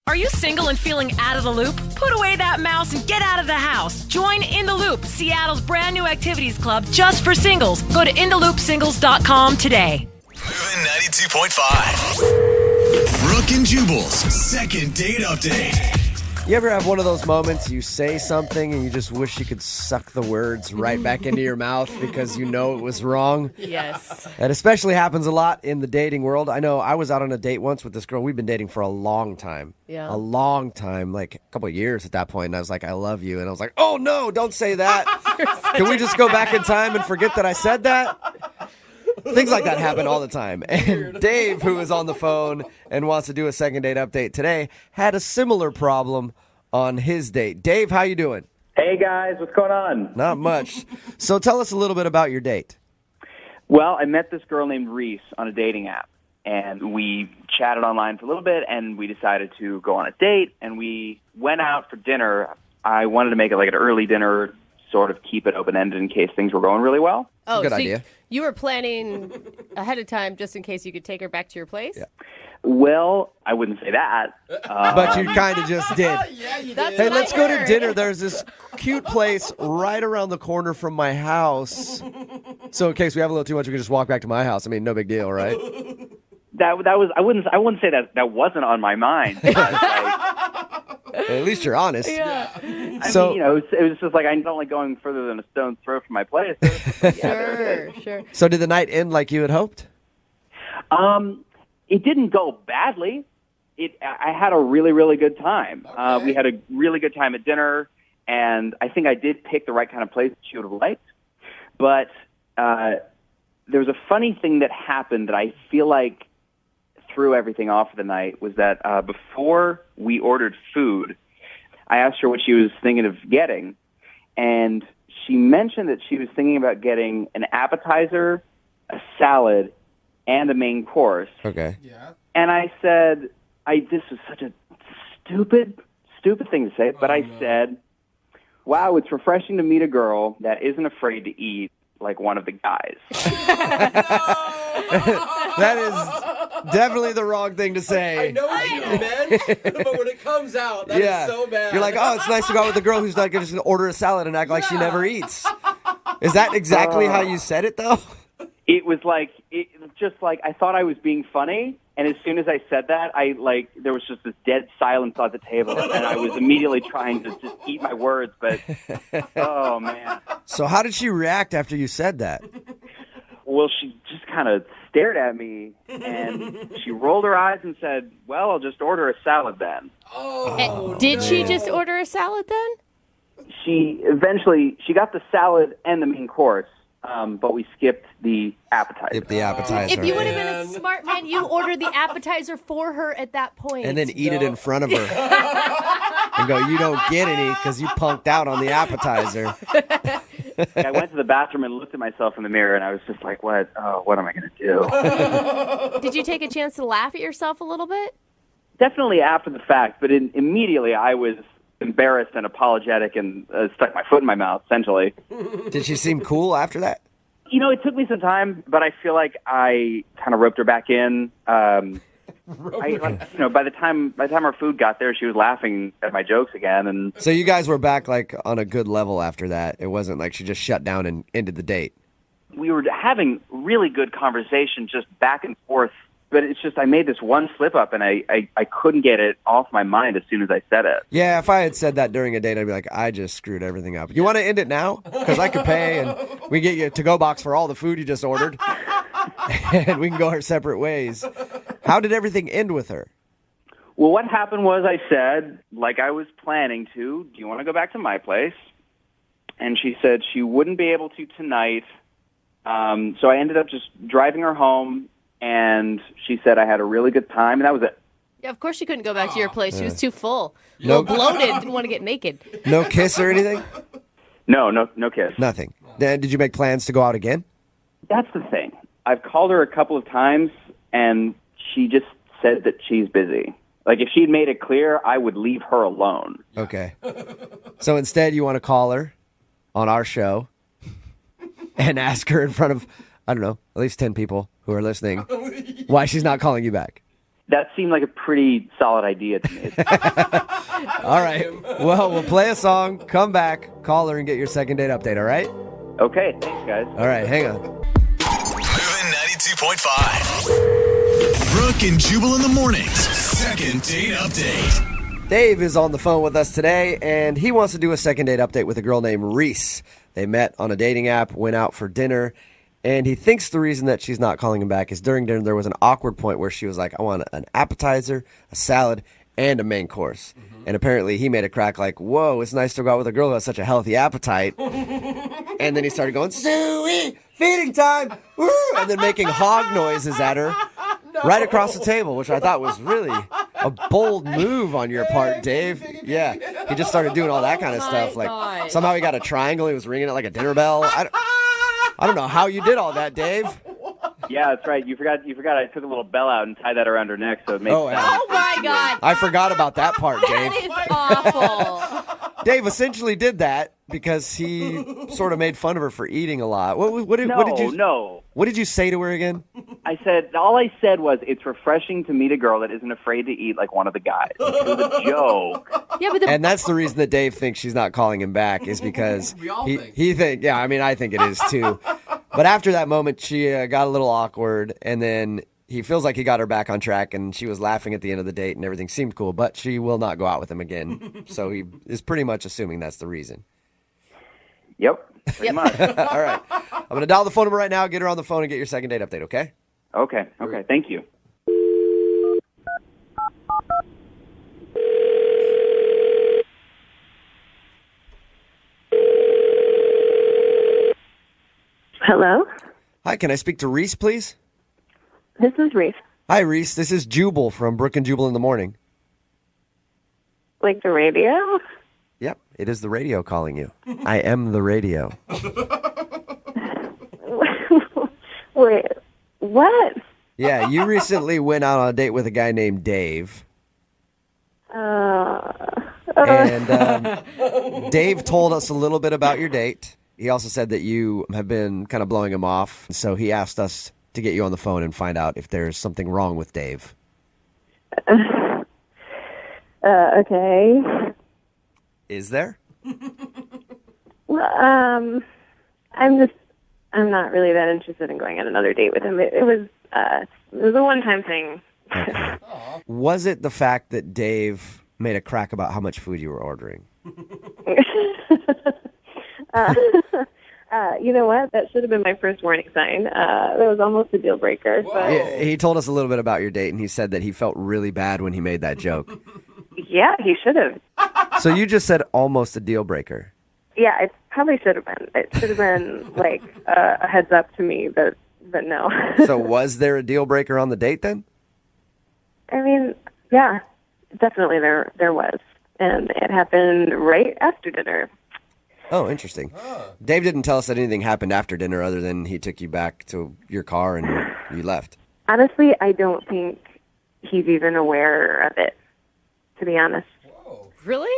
Are you single and feeling out of the loop? Put away that mouse and get out of the house. Join In the Loop, Seattle's brand new activities club just for singles. Go to intheloopsingles.com today. Moving 92.5. Brooke and Jubal's second date update. You ever have one of those moments you say something and you just wish you could suck the words right back into your mouth because you know it was wrong? Yes. That especially happens a lot in the dating world. I know I was out on a date once with this girl. We've been dating for a long time. Yeah. A long time, like a couple of years at that point. And I was like, I love you. And I was like, oh no, don't say that. Can we just go back in time and forget that I said that? Things like that happen all the time. And Dave, who is on the phone and wants to do a second date update today, had a similar problem on his date. Dave, how you doing? Hey guys, what's going on? Not much. So tell us a little bit about your date. Well, I met this girl named Reese on a dating app, and we chatted online for a little bit, and we decided to go on a date, and we went out for dinner. I wanted to make it like an early dinner, sort of keep it open-ended in case things were going really well. Oh, Good so idea. You were planning ahead of time just in case you could take her back to your place? Yeah. Well, I wouldn't say that. But you kind of just did. That's Hey, what let's I go to heard. dinner. There's this cute place right around the corner from my house. So in case we have a little too much, we can just walk back to my house. I mean, no big deal, right? That was I wouldn't say that wasn't on my mind. At least you're honest. Yeah. I So- mean, it was just like I don't like going further than a stone's throw from my place. Sure. So did the night end like you had hoped? It didn't go badly. I had a really, really good time. We had a really good time at dinner, and I think I did pick the right kind of place she would have liked. But there was a funny thing that happened that I feel like threw everything off for the night, was that before we ordered food, I asked her what she was thinking of getting, and she mentioned that she was thinking about getting an appetizer, a salad, and a main course. Okay. And I said, this was such a stupid thing to say, but I said, wow, it's refreshing to meet a girl that isn't afraid to eat like one of the guys. That is definitely the wrong thing to say. I know what you meant, but when it comes out, that is so bad. You're like, oh, it's nice to go out with a girl who's not going to order a salad and act like she never eats. Is that exactly how you said it, though? It was just like I thought I was being funny, and as soon as I said that, there was just this dead silence at the table, and I was immediately trying to just eat my words, but oh man. So how did she react after you said that? Well, she just kind of stared at me, and she rolled her eyes and said, well, I'll just order a salad then. Did she just order a salad then? She got the salad and the main course, but we skipped the appetizer. The appetizer. If you would have been a smart man, you ordered the appetizer for her at that point. And then eat it in front of her. And go, you don't get any because you punked out on the appetizer. I went to the bathroom and looked at myself in the mirror, and I was just like, what am I going to do? Did you take a chance to laugh at yourself a little bit? Definitely after the fact, but immediately I was embarrassed and apologetic and stuck my foot in my mouth, essentially. Did she seem cool after that? It took me some time, but I feel like I kind of roped her back in. By the time our food got there, she was laughing at my jokes again, and So you guys were back like on a good level after that. It wasn't like she just shut down and ended the date. we were having really good conversation, just back and forth. But it's just I made this one slip up, and I couldn't get it off my mind as soon as I said it. Yeah, if I had said that during a date, I'd be like, I just screwed everything up. You want to end it now? Because I could pay, and we get you a to-go box for all the food you just ordered. And we can go our separate ways. How did everything end with her? Well, what happened was I said, like I was planning to, do you want to go back to my place? And she said she wouldn't be able to tonight. So I ended up just driving her home, and she said I had a really good time, and that was it. Yeah, of course she couldn't go back to your place. She was too full. No- Bloated, didn't want to get naked. No kiss or anything? No kiss. Nothing. Then did you make plans to go out again? That's the thing. I've called her a couple of times, and she just said that she's busy. Like, if she'd made it clear, I would leave her alone. Okay. So instead, you want to call her on our show and ask her in front of, I don't know, at least 10 people who are listening why she's not calling you back. That seemed like a pretty solid idea to me. All right. Well, we'll play a song, come back, call her, and get your second date update, all right? Okay, thanks, guys. All right, hang on. Moving 92.5. Brooke and Jubal in the mornings. Second date update. Dave is on the phone with us today, and he wants to do a second date update with a girl named Reese. They met on a dating app, went out for dinner, and he thinks the reason that she's not calling him back is during dinner there was an awkward point where she was like, I want an appetizer, a salad, and a main course. And apparently he made a crack like, whoa, it's nice to go out with a girl who has such a healthy appetite. And then he started going, Suey, feeding time, woo, and then making hog noises at her right across the table, which I thought was really a bold move on your part, Dave. Yeah, he just started doing all that kind of stuff. Like somehow he got a triangle, he was ringing it like a dinner bell. I don't know how you did all that, Dave. Yeah, that's right. You forgot. I took a little bell out and tied that around her neck, so it makes. Oh, yeah. Oh my God. I forgot about that part, Dave. That is awful. Dave essentially did that because he sort of made fun of her for eating a lot. What did you? No. What did you say to her again? All I said was, it's refreshing to meet a girl that isn't afraid to eat like one of the guys. It was a joke. Yeah, but And that's the reason that Dave thinks she's not calling him back is because We all think. he think. Yeah, I mean, I think it is too. But after that moment, she got a little awkward, and then he feels like he got her back on track, and she was laughing at the end of the date, and everything seemed cool. But she will not go out with him again. So he is pretty much assuming that's the reason. Yep, pretty much. All right, I'm gonna dial the phone number right now. Get her on the phone and get your second date update. Okay. Okay, thank you. Hello, Hi, can I speak to Reese, please? this is Reese. Hi, Reese. This is Jubal from Brooke and Jubal in the morning. Like the radio? Yep, it is the radio calling you. I am the radio. Wait, what? Yeah, you recently went out on a date with a guy named Dave. And Dave told us a little bit about your date. He also said that you have been kind of blowing him off. So he asked us to get you on the phone and find out if there's something wrong with Dave. Okay. Is there? Well, I'm not really that interested in going on another date with him. It was a one-time thing. Was it the fact that Dave made a crack about how much food you were ordering? You know what? That should have been my first warning sign. That was almost a deal breaker. But He told us a little bit about your date, and he said that he felt really bad when he made that joke. yeah, he should have. So you just said almost a deal breaker. Yeah, it probably should have been. It should have been like a heads up to me, but no. So was there a deal breaker on the date then? I mean, yeah, definitely there was, and it happened right after dinner. Oh, interesting. Dave didn't tell us that anything happened after dinner other than he took you back to your car and you left. Honestly, I don't think he's even aware of it, to be honest. Really?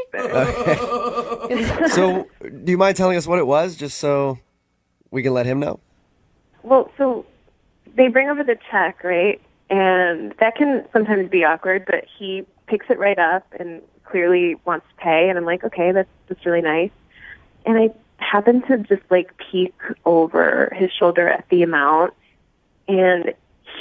So do you mind telling us what it was just so we can let him know? Well, so they bring over the check, right? And that can sometimes be awkward, but he picks it right up and clearly wants to pay. And I'm like, okay, that's really nice. And I happened to just like peek over his shoulder at the amount, and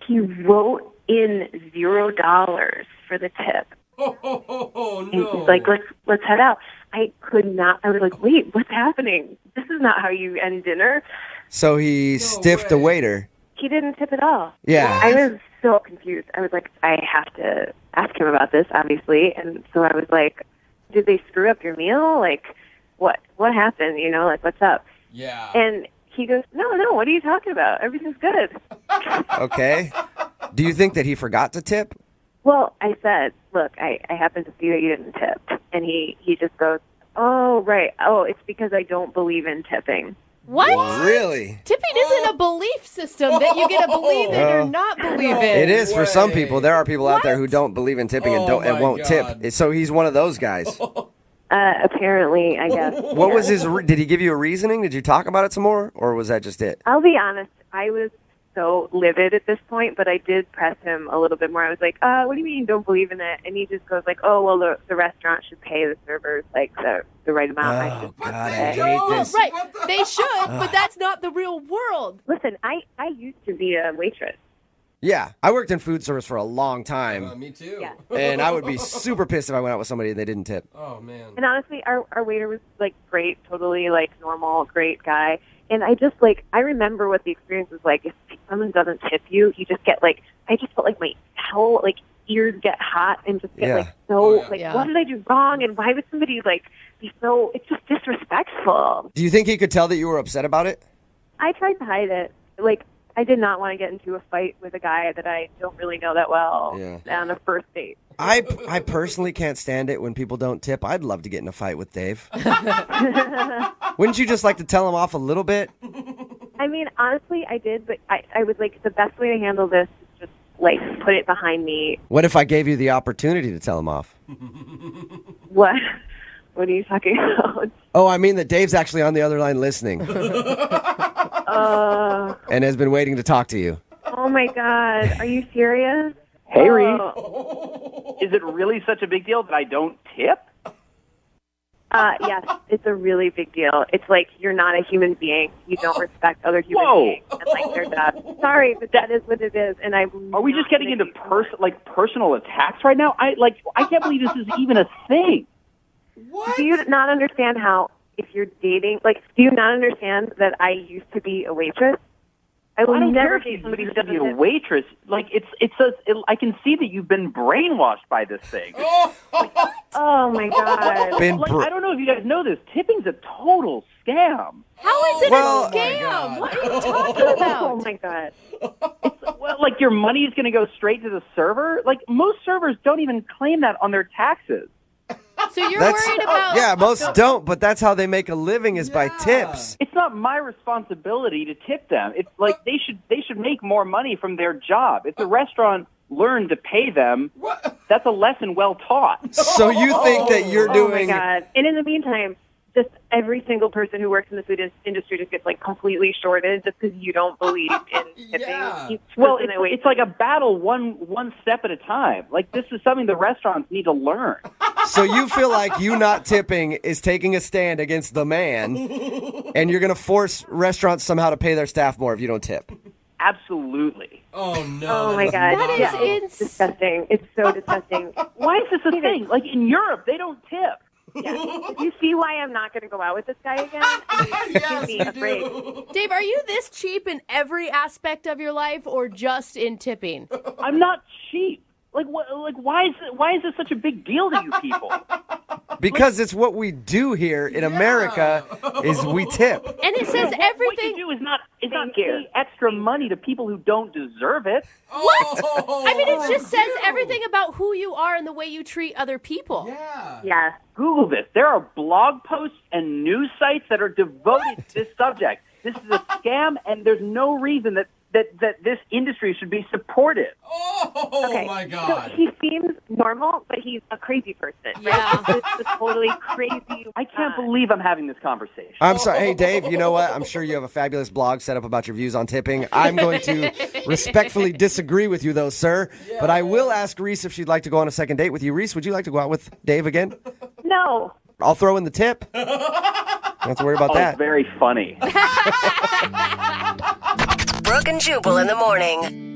he wrote in $0 for the tip. Oh, And he's like, let's head out. I could not. I was like, wait, what's happening? This is not how you end dinner. So he stiffed the waiter. He didn't tip at all. Yeah. I was so confused. I was like, I have to ask him about this, obviously. And so I was like, did they screw up your meal? Like, what happened? You know, like, what's up? Yeah. And he goes, no, what are you talking about? Everything's good. Okay. Do you think that he forgot to tip? Well, I said, look, I happen to see that you didn't tip. And he just goes, oh, right. Oh, it's because I don't believe in tipping. What? Really? Tipping isn't a belief system that you get to believe in or not believe in. It is for some way. people. There are people out there who don't believe in tipping and Oh, don't and my won't God. tip. So he's one of those guys. Apparently, I guess. What was his? Did he give you a reasoning? Did you talk about it some more, or was that just it? I'll be honest. I was so livid at this point, but I did press him a little bit more. I was like, what do you mean you don't believe in it? And he just goes like, oh, well, the restaurant should pay the servers like the right amount. Oh, God, I hate this. Right. They should, but that's not the real world. Listen, I used to be a waitress. Yeah, I worked in food service for a long time, Me too. Yeah. and I would be super pissed if I went out with somebody and they didn't tip. Oh man. And honestly, our waiter was like great, totally like normal, great guy. And I just like, I remember what the experience was like. If someone doesn't tip you, you just get like, I just felt like my whole like ears get hot and just get like so like, what did I do wrong? And why would somebody like be so, it's just disrespectful. Do you think he could tell that you were upset about it? I tried to hide it. Like, I did not want to get into a fight with a guy that I don't really know that well on a first date. I personally can't stand it when people don't tip. I'd love to get in a fight with Dave. Wouldn't you just like to tell him off a little bit? I mean, honestly, I did, but I was like, the best way to handle this is just like put it behind me. What if I gave you the opportunity to tell him off? What? What are you talking about? Oh, I mean that Dave's actually on the other line listening. And has been waiting to talk to you. Oh my God. Are you serious? Hey, Reese. Is it really such a big deal that I don't tip? Yes, it's a really big deal. It's like you're not a human being. You don't respect other human beings and like their jobs. Sorry, but that is what it is. And Are we just getting into personal attacks right now? I can't believe this is even a thing. What? Do you not understand how if you're dating, like, do you not understand that I used to be a waitress? I will never date somebody who doesn't be a waitress. Like I can see that you've been brainwashed by this thing. Oh my God! I don't know if you guys know this. Tipping's a total scam. How is it Well- a scam? What are you talking about? Oh my God! Like your money is going to go straight to the server. Like most servers don't even claim that on their taxes. So you're worried about... Yeah, most don't, but that's how they make a living is by tips. It's not my responsibility to tip them. It's like they should make more money from their job. If the restaurant learned to pay them, that's a lesson well taught. So you think that you're doing... Oh my God! And in the meantime, just every single person who works in the food industry just gets like completely shorted just because you don't believe in tipping. Yeah. Well, it's like a battle one step at a time. Like this is something the restaurants need to learn. So you feel like you not tipping is taking a stand against the man, and you're going to force restaurants somehow to pay their staff more if you don't tip. Absolutely. Oh no. Oh my God! That is it's disgusting. It's so disgusting. Why is this a thing? Like in Europe, they don't tip. Yeah. You see why I'm not going to go out with this guy again? I mean, Yes, give me we a break. do. Dave, are you this cheap in every aspect of your life or just in tipping? I'm not cheap. Like what? Like why is this such a big deal to you people? Because it's what we do here in America is we tip. And it says What everything... you do is not Thank you. pay extra money to people who don't deserve it. What? I mean, it just says everything about who you are and the way you treat other people. Yeah. Yeah. Google this. There are blog posts and news sites that are devoted to this subject. This is a scam, and there's no reason that this industry should be supported. Oh Okay. my God. So he seems normal, but he's a crazy person. Right? Yeah. It's just a totally crazy. I can't believe I'm having this conversation. I'm sorry. Hey, Dave, you know what? I'm sure you have a fabulous blog set up about your views on tipping. I'm going to respectfully disagree with you, though, sir. But I will ask Reese if she'd like to go on a second date with you. Reese, would you like to go out with Dave again? No. I'll throw in the tip. Don't have to worry about Oh, that. it's very funny. Brooke and Jubal in the morning.